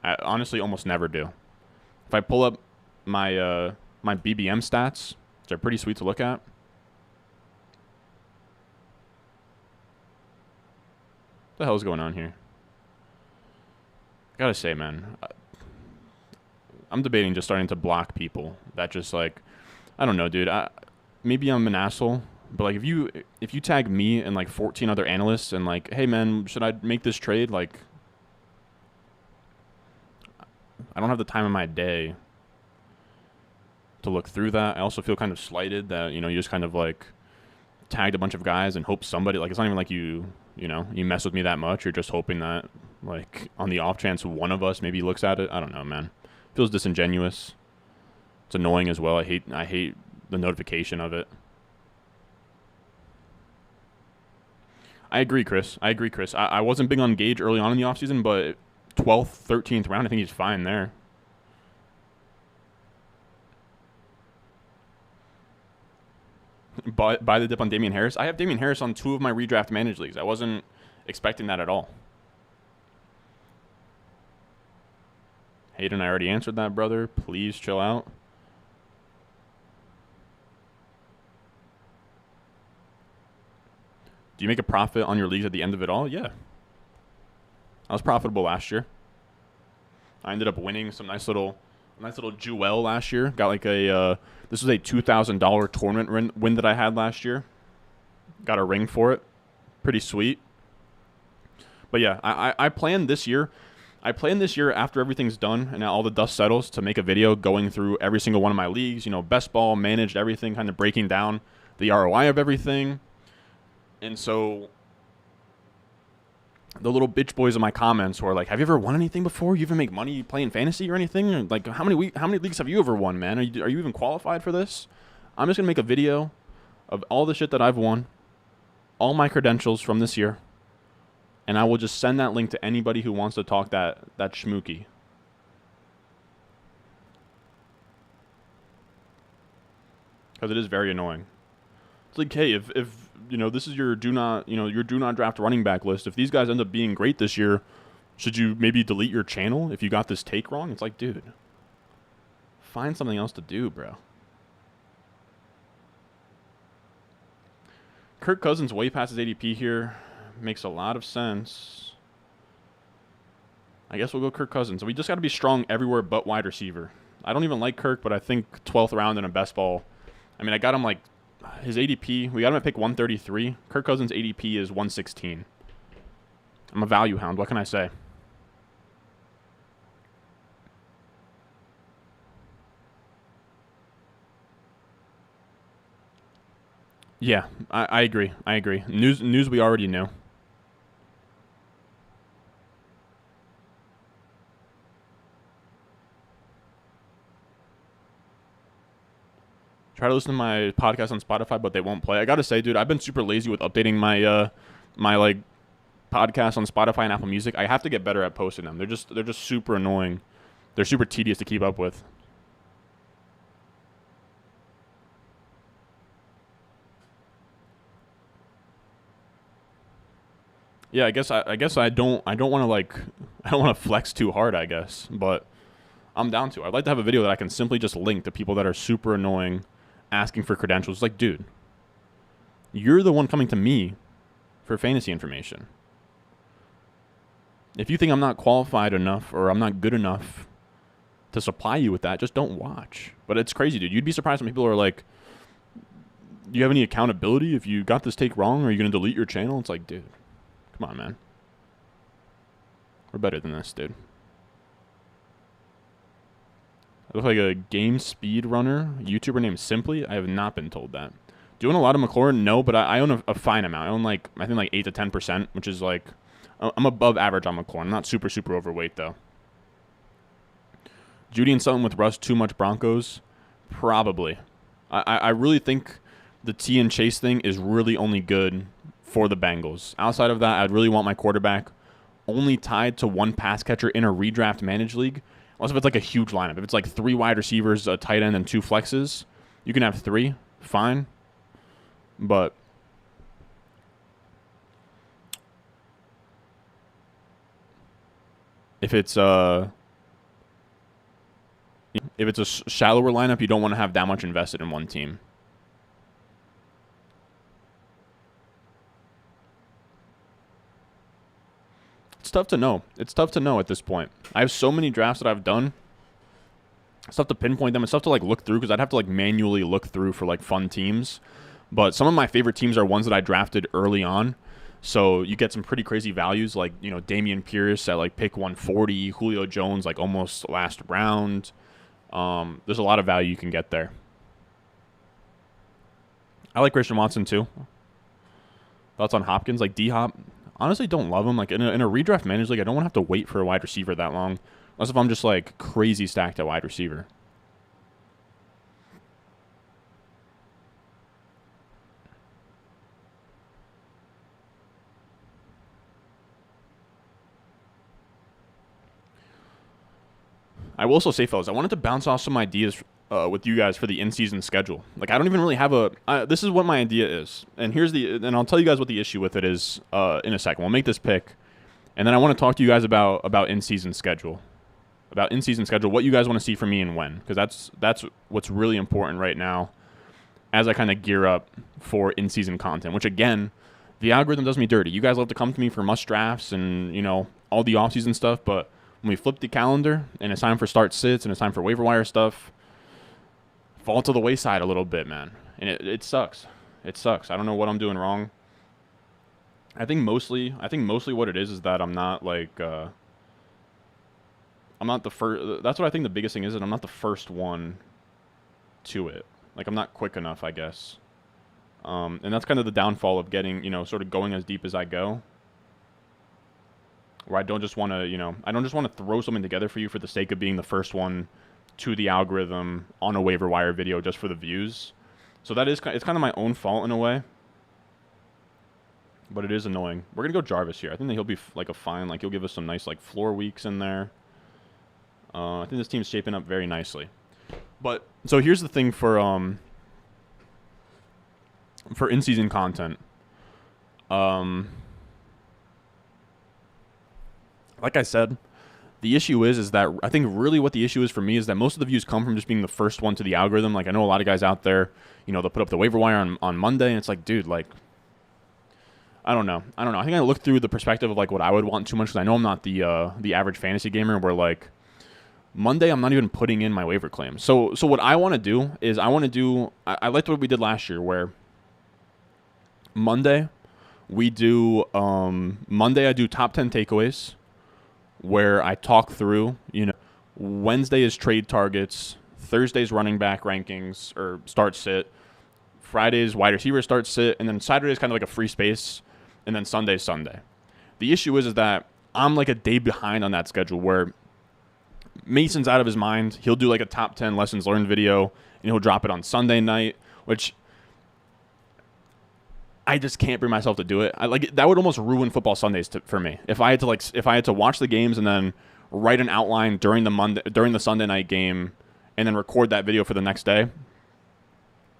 I honestly almost never do. If I pull up my my BBM stats, which are pretty sweet to look at. What the hell is going on here? Gotta say, man, I'm debating just starting to block people that just like, I don't know, dude. Maybe I'm an asshole, but like if you tag me and like 14 other analysts and like, hey man, should I make this trade? Like, I don't have the time in my day to look through that. I also feel kind of slighted that, you just kind of like tagged a bunch of guys and hope somebody, like, it's not even like you mess with me that much. You're just hoping that like on the off chance one of us maybe looks at it. I don't know, man. Feels disingenuous. It's annoying as well. I hate the notification of it. I agree, Chris. I wasn't big on Gage early on in the offseason, but 12th, 13th round, I think he's fine there. Buy the dip on Damian Harris. I have Damian Harris on 2 of my redraft managed leagues. I wasn't expecting that at all. Hayden, I already answered that, brother. Please chill out. Do you make a profit on your leagues at the end of it all? Yeah. I was profitable last year. I ended up winning some nice little jewel last year. Got like this was a $2,000 tournament win that I had last year. Got a ring for it. Pretty sweet. But yeah, I planned this year. After everything's done and all the dust settles to make a video going through every single one of my leagues, best ball, managed, everything, kind of breaking down the ROI of everything. And so the little bitch boys in my comments were like, have you ever won anything before? You even make money playing fantasy or anything? Or like, how many leagues have you ever won, man? Are you even qualified for this? I'm just going to make a video of all the shit that I've won, all my credentials from this year, and I will just send that link to anybody who wants to talk that schmooky. Because it is very annoying. It's like, hey, if this is your do not draft running back list. If these guys end up being great this year, should you maybe delete your channel if you got this take wrong? It's like, dude, find something else to do, bro. Kirk Cousins way past his ADP here. Makes a lot of sense. I guess we'll go Kirk Cousins. We just got to be strong everywhere but wide receiver. I don't even like Kirk, but I think 12th round in a best ball. I mean, I got him like his ADP. We got him at pick 133. Kirk Cousins' ADP is 116. I'm a value hound. What can I say? Yeah, I agree. I agree. News we already knew. Try to listen to my podcast on Spotify, but they won't play. I gotta say, dude, I've been super lazy with updating my my like podcast on Spotify and Apple Music. I have to get better at posting them. They're just super annoying. They're super tedious to keep up with. Yeah, I guess I don't want to like I don't want to flex too hard, I guess, but I'm down to. I'd like to have a video that I can simply just link to people that are super annoying, asking for credentials. It's like, dude, you're the one coming to me for fantasy information. If you think I'm not qualified enough or I'm not good enough to supply you with that, just don't watch. But it's crazy, dude. You'd be surprised when people are like, do you have any accountability if you got this take wrong? Are you going to delete your channel? It's like, dude, come on, man. We're better than this, dude. I look like a game speed runner YouTuber named Simply. I have not been told that. Do you own a lot of McLaurin? No, but I own a fine amount. I own like, I think like 8 to 10%, which is like, I'm above average on McLaurin. I'm not super overweight though. Judy and Sutton with Russ, too much Broncos? Probably. I really think the T and Chase thing is really only good for the Bengals. Outside of that, I'd really want my quarterback only tied to one pass catcher in a redraft managed league. Unless if it's like a huge lineup. If it's like 3 wide receivers, a tight end, and 2 flexes, you can have 3. Fine. But if it's a shallower lineup, you don't want to have that much invested in one team. It's tough to know. It's tough to know at this point. I have so many drafts that I've done. It's tough to pinpoint them. It's tough to like look through because I'd have to like manually look through for like fun teams. But some of my favorite teams are ones that I drafted early on. So you get some pretty crazy values like, you know, Dameon Pierce at like pick 140, Julio Jones like almost last round. There's a lot of value you can get there. I like Christian Watson too. Thoughts on Hopkins? Like D-Hop, honestly don't love him. Like in a redraft managed league, I don't want to have to wait for a wide receiver that long. Unless if I'm just like crazy stacked at wide receiver. I will also say, fellas, I wanted to bounce off some ideas with you guys for the in-season schedule. Like, I don't even really have this is what my idea is, and and I'll tell you guys what the issue with it is in a second. We'll make this pick, and then I want to talk to you guys about in-season schedule, what you guys want to see from me and when, because that's what's really important right now, as I kind of gear up for in-season content. Which again, the algorithm does me dirty. You guys love to come to me for must drafts and all the off-season stuff, but when we flip the calendar and it's time for start sits and it's time for waiver wire stuff, fall to the wayside a little bit, man. And it sucks. It sucks. I don't know what I'm doing wrong. I think mostly what it is that I'm not like I'm not the first. That's what I think the biggest thing is that I'm not the first one to it. Like I'm not quick enough, I guess. And that's kind of the downfall of getting, sort of going as deep as I go. Where I don't just want to, throw something together for you for the sake of being the first one to the algorithm on a waiver wire video just for the views. So it's kind of my own fault in a way. But it is annoying. We're going to go Jarvis here. I think that he'll be like a fine, like he'll give us some nice like floor weeks in there. I think this team's shaping up very nicely. But so here's the thing for in-season content. Like I said, the issue is that I think really what the issue is for me is that most of the views come from just being the first one to the algorithm. Like I know a lot of guys out there, they'll put up the waiver wire on Monday, and it's like, dude, like I don't know. I don't know. I think I looked through the perspective of like what I would want too much, because I know I'm not the average fantasy gamer where like Monday I'm not even putting in my waiver claims. So what I want to do is I liked what we did last year where Monday we do Monday I do top 10 takeaways where I talk through, Wednesday is trade targets, Thursday's running back rankings or start sit, Friday's wide receiver start sit, and then Saturday is kind of like a free space, and then Sunday's Sunday. The issue is that I'm like a day behind on that schedule where Mason's out of his mind. He'll do like a top 10 lessons learned video, and he'll drop it on Sunday night, which I just can't bring myself to do it. That would almost ruin football Sundays for me. If I had to watch the games and then write an outline during the Sunday night game and then record that video for the next day,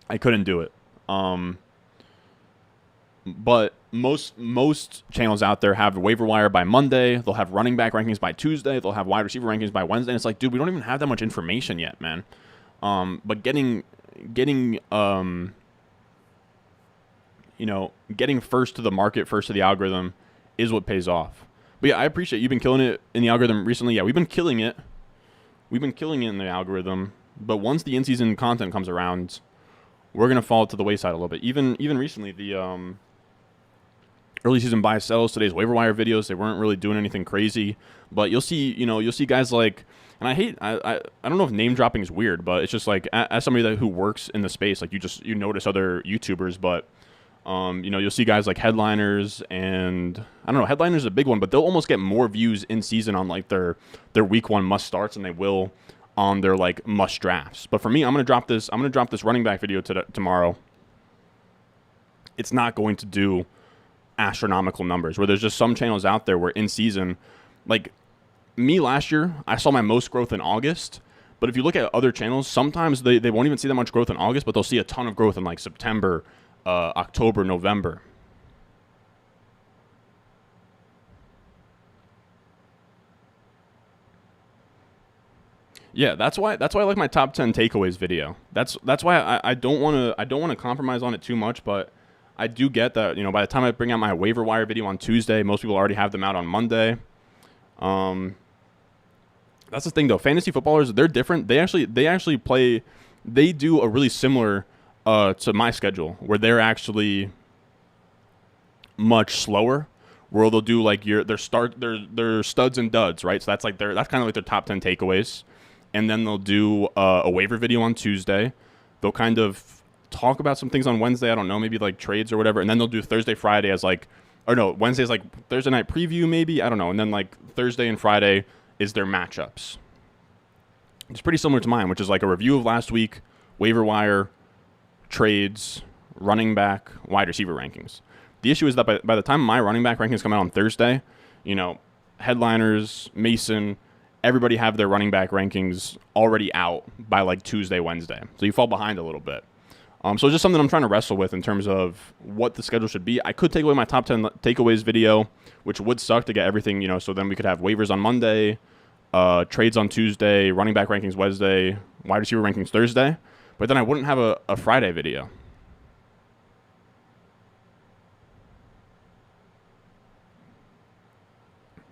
I couldn't do it. But most channels out there have waiver wire by Monday. They'll have running back rankings by Tuesday. They'll have wide receiver rankings by Wednesday. And it's like, dude, we don't even have that much information yet, man. But getting first to the market, first to the algorithm is what pays off. But yeah, I appreciate you've been killing it in the algorithm recently. Yeah, we've been killing it. We've been killing it in the algorithm. But once the in-season content comes around, we're going to fall to the wayside a little bit. Even recently, the early season buy sells, today's waiver wire videos, they weren't really doing anything crazy. But you'll see guys like, and I don't know if name dropping is weird, but it's just like as somebody who works in the space, like you notice other YouTubers, but you'll see guys like Headliners, and I don't know, Headliners is a big one, but they'll almost get more views in season on like their week one must starts than they will on their like must drafts. But for me, I'm gonna drop this running back video tomorrow. It's not going to do astronomical numbers, where there's just some channels out there where in season, like me last year, I saw my most growth in August. But if you look at other channels, sometimes they won't even see that much growth in August, but they'll see a ton of growth in like September, October, November. Yeah, that's why I like my top 10 takeaways video. That's why I don't want to compromise on it too much, but I do get that, by the time I bring out my waiver wire video on Tuesday, most people already have them out on Monday. That's the thing though. Fantasy footballers, they're different. They actually play. They do a really similar to my schedule, where they're actually much slower. Where they'll do like their studs and duds, right? So that's kind of like their top 10 takeaways, and then they'll do a waiver video on Tuesday. They'll kind of talk about some things on Wednesday. I don't know, maybe like trades or whatever, and then they'll do Thursday, Friday as like, or no, Wednesday is like Thursday night preview maybe. I don't know, and then like Thursday and Friday is their matchups. It's pretty similar to mine, which is like a review of last week, waiver wire, trades, running back, wide receiver rankings. The issue is that by the time my running back rankings come out on Thursday, Headliners, Mason, everybody have their running back rankings already out by like Tuesday, Wednesday. So you fall behind a little bit. So it's just something I'm trying to wrestle with in terms of what the schedule should be. I could take away my top 10 takeaways video, which would suck to get everything, so then we could have waivers on Monday, trades on Tuesday, running back rankings Wednesday, wide receiver rankings Thursday. But then I wouldn't have a Friday video.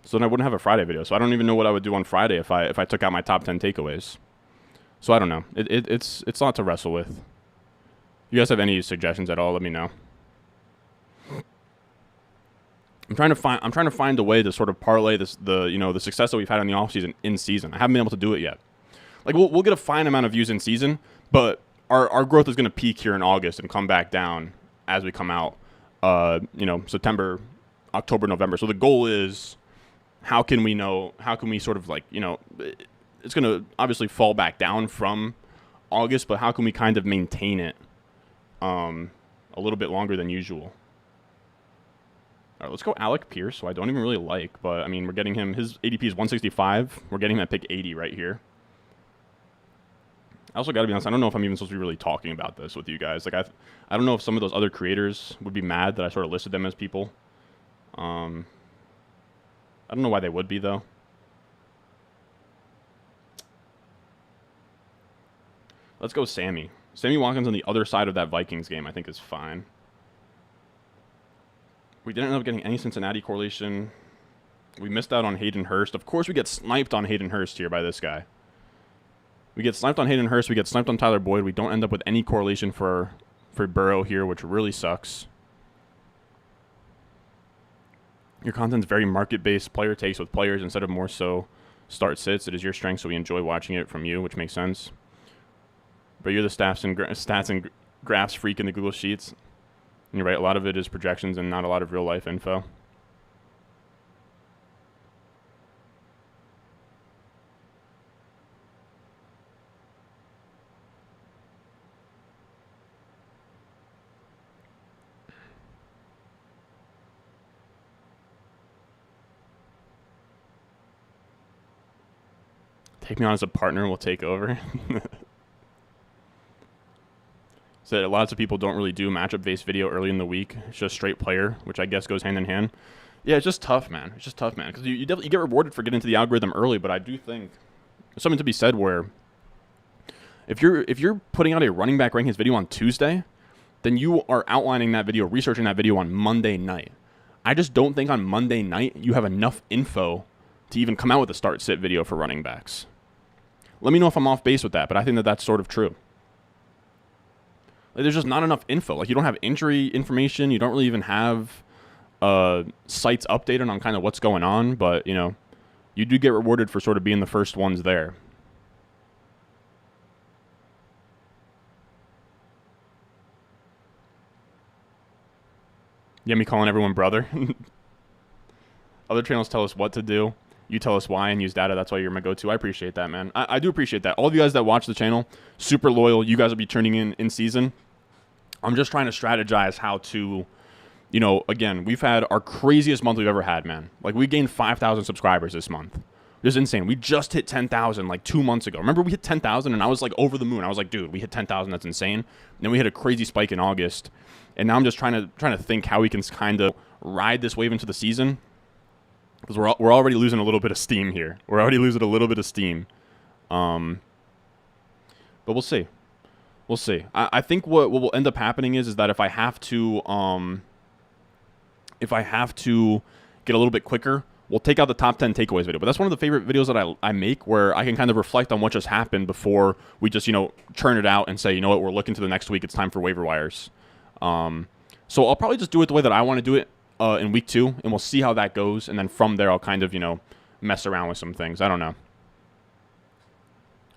So then I wouldn't have a Friday video. So I don't even know what I would do on Friday if I took out my top 10 takeaways. So I don't know. It's a lot to wrestle with. If you guys have any suggestions at all, let me know. I'm trying to find a way to sort of parlay the success that we've had in the offseason in season. I haven't been able to do it yet. Like we'll get a fine amount of views in season, but our growth is going to peak here in August and come back down as we come out. September, October, November. So the goal is, how can we sort of like, it's going to obviously fall back down from August, but how can we kind of maintain it a little bit longer than usual? All right, let's go Alec Pierce, who I don't even really like, but I mean, we're getting him, his ADP is 165. We're getting him at pick 80 right here. I also got to be honest, I don't know if I'm even supposed to be really talking about this with you guys. Like, I don't know if some of those other creators would be mad that I sort of listed them as people. I don't know why they would be, though. Let's go Sammy. Sammy Watkins on the other side of that Vikings game, I think, is fine. We didn't end up getting any Cincinnati correlation. We missed out on Hayden Hurst. Of course, we get sniped on Hayden Hurst here by this guy. We get sniped on Hayden Hurst. We get sniped on Tyler Boyd. We don't end up with any correlation for Burrow here, which really sucks. Your content's very market-based, player takes with players instead of more so start sits. It is your strength, so we enjoy watching it from you, which makes sense. But you're the stats and graphs freak in the Google Sheets. And you're right, a lot of it is projections and not a lot of real-life info. Take me on as a partner and we'll take over. So lots of people don't really do matchup-based video early in the week. It's just straight player, which I guess goes hand in hand. Yeah, it's just tough, man. It's just tough, man. Because you definitely get rewarded for getting to the algorithm early, but I do think there's something to be said where if you're putting out a running back rankings video on Tuesday, then you are outlining that video, researching that video on Monday night. I just don't think on Monday night you have enough info to even come out with a start-sit video for running backs. Let me know if I'm off base with that, but I think that that's sort of true. Like, there's just not enough info. Like, you don't have injury information. You don't really even have sites updated on kind of what's going on. But, you know, you do get rewarded for sort of being the first ones there. Yeah, me calling everyone brother. Other channels tell us what to do. You tell us why and use data. That's why you're my go-to. I appreciate that, man. I do appreciate that. All of you guys that watch the channel, super loyal. You guys will be tuning in season. I'm just trying to strategize how to, you know, again, we've had our craziest month we've ever had, man. Like, we gained 5,000 subscribers this month. This is insane. We just hit 10,000 like 2 months ago. Remember, we hit 10,000 and I was like over the moon. I was like, dude, we hit 10,000. That's insane. And then we hit a crazy spike in August. And now I'm just trying to think how we can kind of ride this wave into the season. Because we're already losing a little bit of steam here. We're already losing a little bit of steam. But we'll see. We'll see. I think what will end up happening is that if I have to get a little bit quicker, we'll take out the top 10 takeaways video. But that's one of the favorite videos that I make where I can kind of reflect on what just happened before we just, you know, churn it out and say, you know what, we're looking to the next week. It's time for waiver wires. So I'll probably just do it the way that I want to do it in week 2, and we'll see how that goes. And then from there, I'll kind of, you know, mess around with some things. I don't know.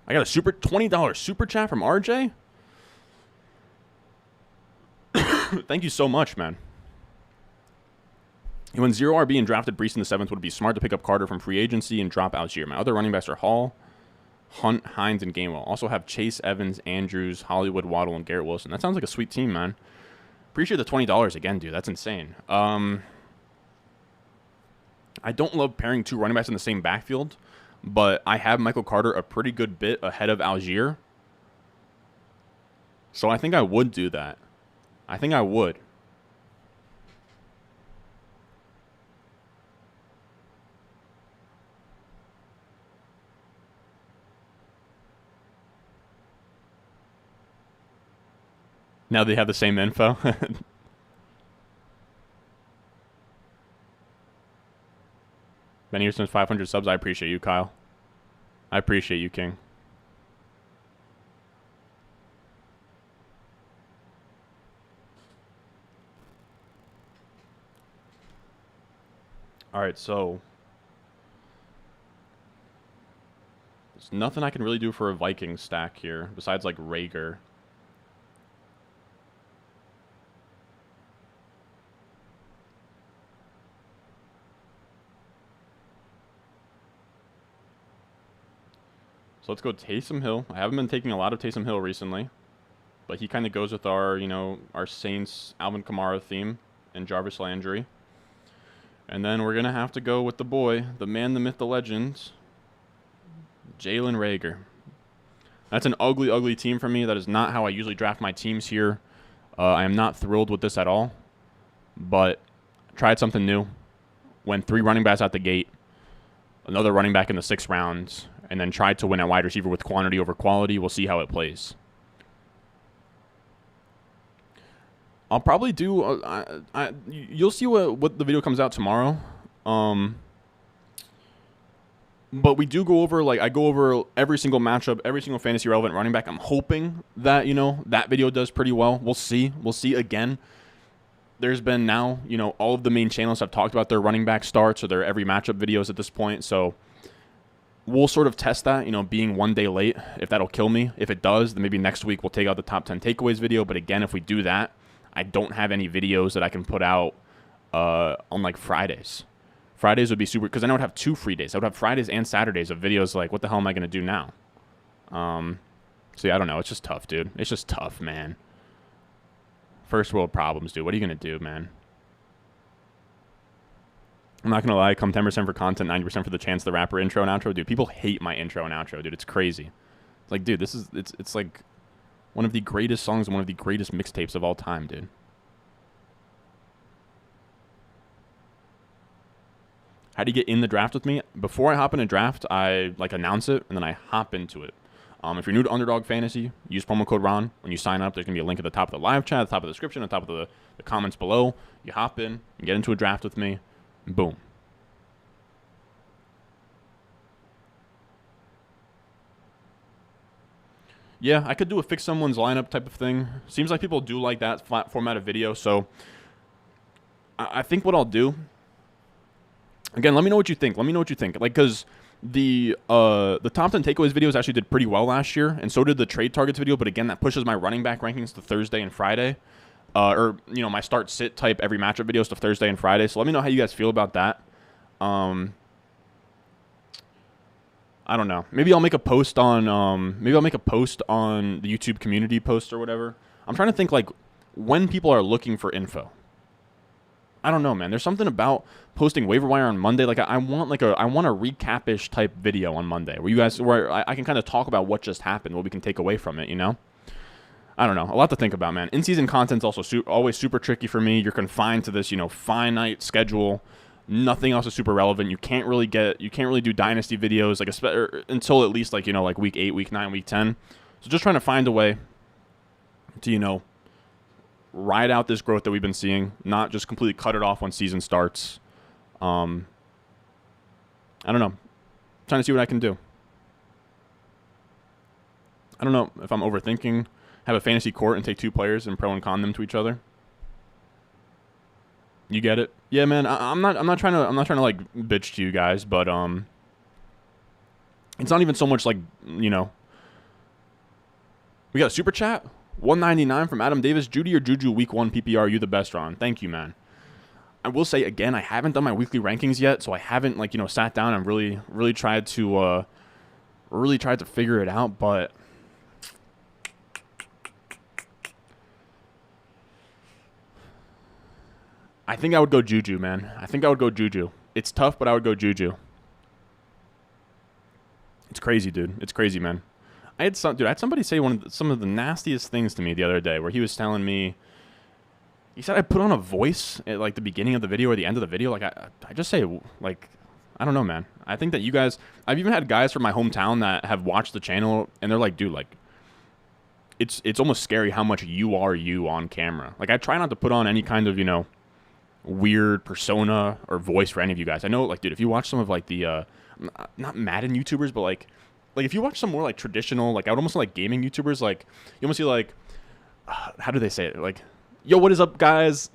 I got a $20 super chat from RJ. Thank you so much, man. He went 0 RB and drafted Brees in the 7th. Would it be smart to pick up Carter from free agency and drop Algier? My other running backs are Hall, Hunt, Hines, and Gainwell. Also have Chase, Evans, Andrews, Hollywood, Waddle, and Garrett Wilson. That sounds like a sweet team, man. Appreciate the $20 again, dude. That's insane. I don't love pairing 2 running backs in the same backfield, but I have Michael Carter a pretty good bit ahead of Algier. So I think I would do that. I think I would. Now they have the same info. Ben Earson's 500 subs. I appreciate you, Kyle. I appreciate you, King. All right, so there's nothing I can really do for a Viking stack here besides like Rager. So let's go Taysom Hill. I haven't been taking a lot of Taysom Hill recently, but he kind of goes with our, you know, our Saints Alvin Kamara theme and Jarvis Landry. And then we're going to have to go with the boy, the man, the myth, the legend, Jalen Reagor. That's an ugly, ugly team for me. That is not how I usually draft my teams here. I am not thrilled with this at all, but tried something new. Went 3 running backs out the gate, another running back in the 6th round, and then tried to win at wide receiver with quantity over quality. We'll see how it plays. I'll probably do. You'll see what the video comes out tomorrow. But we do go over, like, I go over every single matchup, every single fantasy relevant running back. I'm hoping that, that video does pretty well. We'll see. We'll see again. There's been now, all of the main channels have talked about their running back starts or their every matchup videos at this point. So we'll sort of test that, being one day late, if that'll kill me. If it does, then maybe next week we'll take out the top 10 takeaways video. But again, if we do that, I don't have any videos that I can put out on, like, Fridays. Fridays would be super, because then I would have 2 free days. I would have Fridays and Saturdays of videos like, what the hell am I going to do now? So, yeah, I don't know. It's just tough, dude. It's just tough, man. First world problems, dude. What are you going to do, man? I'm not going to lie. Come 10% for content, 90% for the chance, the rapper intro and outro. Dude, people hate my intro and outro, dude. It's crazy. It's like, dude, it's like one of the greatest songs and one of the greatest mixtapes of all time, dude. How do you get in the draft with me? Before I hop in a draft, I announce it, and then I hop into it. If you're new to Underdog Fantasy, use promo code RON. When you sign up, there's going to be a link at the top of the live chat, at the top of the description, at the top of the comments below. You hop in, and get into a draft with me, and boom. Yeah, I could do a fix someone's lineup type of thing. Seems like people do like that format of video, so I think what I'll do... Again, let me know what you think. Like, because the top 10 takeaways videos actually did pretty well last year, and so did the trade targets video. But again, that pushes my running back rankings to Thursday and Friday, my start sit type every matchup videos to Thursday and Friday. So let me know how you guys feel about that. I don't know. Maybe I'll make a post on the YouTube community post or whatever. I'm trying to think, like, when people are looking for info. I don't know, man. There's something about posting waiver wire on Monday. Like, I want a recap-ish type video on Monday where I can kind of talk about what just happened, what we can take away from it, I don't know. A lot to think about, man. In-season content's also always super tricky for me. You're confined to this, finite schedule. Nothing else is super relevant. You can't really do dynasty videos until at least like week 8, week 9, week 10. So just trying to find a way to, ride out this growth that we've been seeing, not just completely cut it off when season starts. I don't know. Trying to see what I can do. I don't know if I'm overthinking. Have a fantasy court and take 2 players and pro and con them to each other. You get it? Yeah, man. I'm not trying to like bitch to you guys, but it's not even so much like we got a super chat. 199 from Adam Davis. Judy or Juju week 1 PPR, you the best, Ron. Thank you, man. I will say again, I haven't done my weekly rankings yet, so I haven't sat down and really tried to figure it out, but I think I would go Juju, man. I think I would go Juju. It's tough, but I would go Juju. It's crazy, dude. It's crazy, man. I had somebody say some of the nastiest things to me the other day, where he was telling me, he said I put on a voice at like the beginning of the video or the end of the video. Like I just say, like, I don't know, man. I think that you guys, I've even had guys from my hometown that have watched the channel, and they're like, dude, like, it's almost scary how much you are you on camera. Like, I try not to put on any kind of, weird persona or voice for any of you guys. I know, like, dude, if you watch some of like the, not Madden YouTubers, but like if you watch some more like traditional, like I would almost say like gaming YouTubers, like you almost see like, how do they say it? Like, yo, what is up, guys?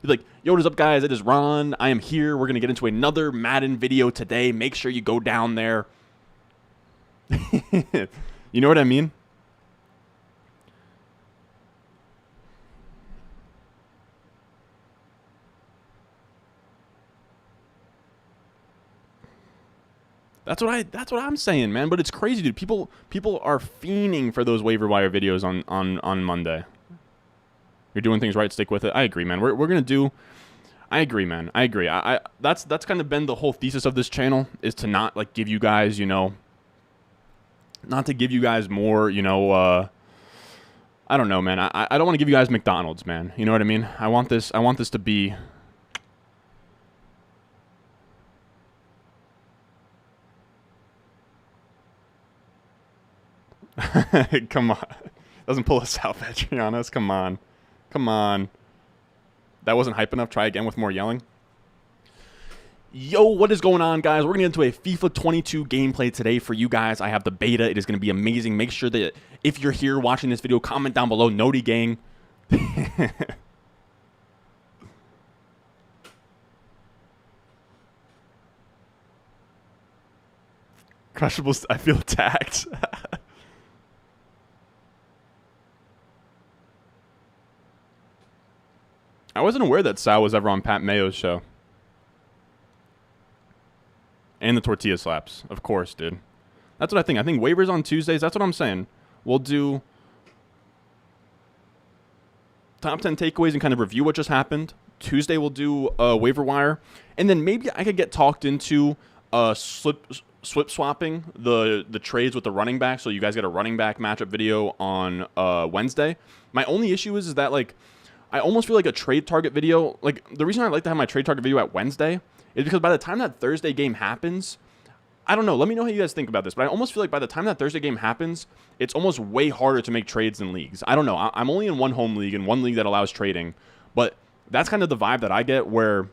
Like, yo, what is up, guys? It is Ron. I am here. We're going to get into another Madden video today. Make sure you go down there. You know what I mean? That's what I'm saying, man. But it's crazy, dude. People are fiending for those waiver wire videos on Monday. You're doing things right. Stick with it. I agree, man. We're gonna do. I agree, man. I agree. That's kind of been the whole thesis of this channel, is to not like give you guys, not to give you guys more, I don't know, man. I don't want to give you guys McDonald's, man. You know what I mean? I want this to be. Come on. Doesn't pull us out, Petrianos. Come on. Come on. That wasn't hype enough. Try again with more yelling. Yo, what is going on, guys? We're going to get into a FIFA 22 gameplay today for you guys. I have the beta. It is going to be amazing. Make sure that if you're here watching this video, comment down below, Noti Gang. Crushable, I feel attacked. I wasn't aware that Sal was ever on Pat Mayo's show. And the tortilla slaps. Of course, dude. That's what I think. I think waivers on Tuesdays. That's what I'm saying. We'll do top 10 takeaways and kind of review what just happened. Tuesday we'll do waiver wire. And then maybe I could get talked into slip swapping the trades with the running back. So you guys get a running back matchup video on Wednesday. My only issue is that, like, I almost feel like a trade target video. Like, the reason I like to have my trade target video at Wednesday is because by the time that Thursday game happens, I don't know. Let me know how you guys think about this. But I almost feel like by the time that Thursday game happens, it's almost way harder to make trades in leagues. I don't know. I'm only in one home league and one league that allows trading. But that's kind of the vibe that I get, where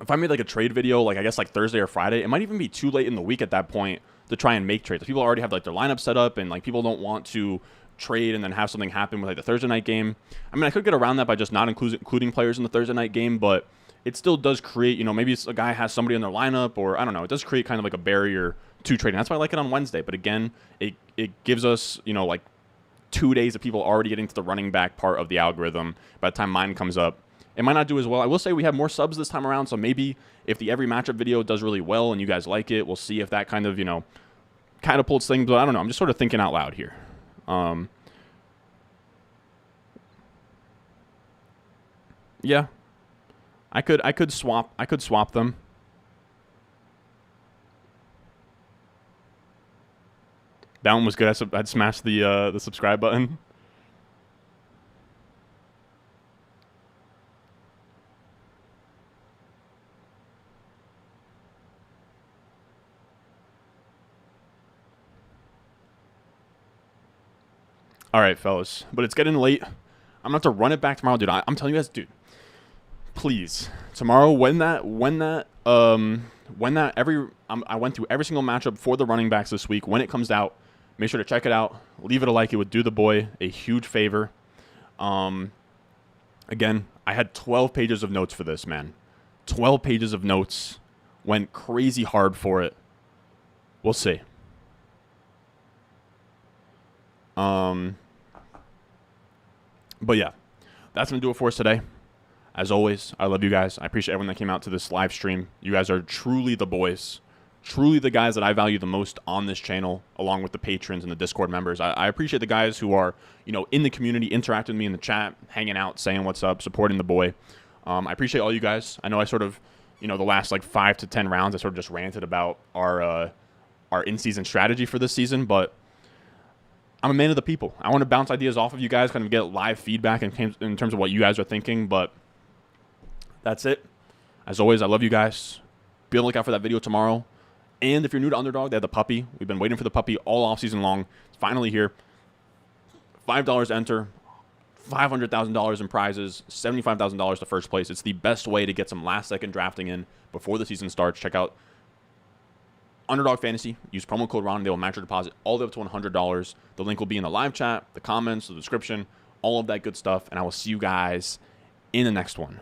if I made like a trade video, like I guess like Thursday or Friday, it might even be too late in the week at that point to try and make trades. People already have like their lineup set up, and like people don't want to trade and then have something happen with like the Thursday night game. I mean, I could get around that by just not including players in the Thursday night game, but it still does create, you know, maybe it's a guy has somebody in their lineup, or I don't know. It does create kind of like a barrier to trading. That's why I like it on Wednesday. But again, it gives us, you know, like 2 days of people already getting to the running back part of the algorithm. By the time mine comes up, it might not do as well. I will say we have more subs this time around, so maybe if the every matchup video does really well and you guys like it, we'll see if that kind of, you know, catapults things. But I don't know. I'm just sort of thinking out loud here. Yeah, I could swap them. That one was good. I'd smash the subscribe button. All right, fellas, but it's getting late. I'm gonna have to run it back tomorrow, dude. I'm telling you guys, dude. Please, tomorrow I went through every single matchup for the running backs this week. When it comes out, make sure to check it out. Leave it a like. It would do the boy a huge favor. Again, I had 12 pages of notes for this, man. 12 pages of notes. Went crazy hard for it. We'll see. But yeah, that's going to do it for us today. As always, I love you guys. I appreciate everyone that came out to this live stream. You guys are truly the boys. Truly the guys that I value the most on this channel, along with the patrons and the Discord members. I appreciate the guys who are, you know, in the community, interacting with me in the chat, hanging out, saying what's up, supporting the boy. I appreciate all you guys. I know I sort of, you know, the last like 5 to 10 rounds, I sort of just ranted about our in-season strategy for this season, but I'm a man of the people. I want to bounce ideas off of you guys, kind of get live feedback in terms of what you guys are thinking, but that's it. As always, I love you guys. Be on the lookout for that video tomorrow. And if you're new to Underdog, they have the puppy. We've been waiting for the puppy all offseason long. It's finally here. $5 to enter. $500,000 in prizes. $75,000 to first place. It's the best way to get some last-second drafting in before the season starts. Check out Underdog Fantasy. Use promo code RON. They will match your deposit all the way up to $100. The link will be in the live chat, the comments, the description, all of that good stuff. And I will see you guys in the next one.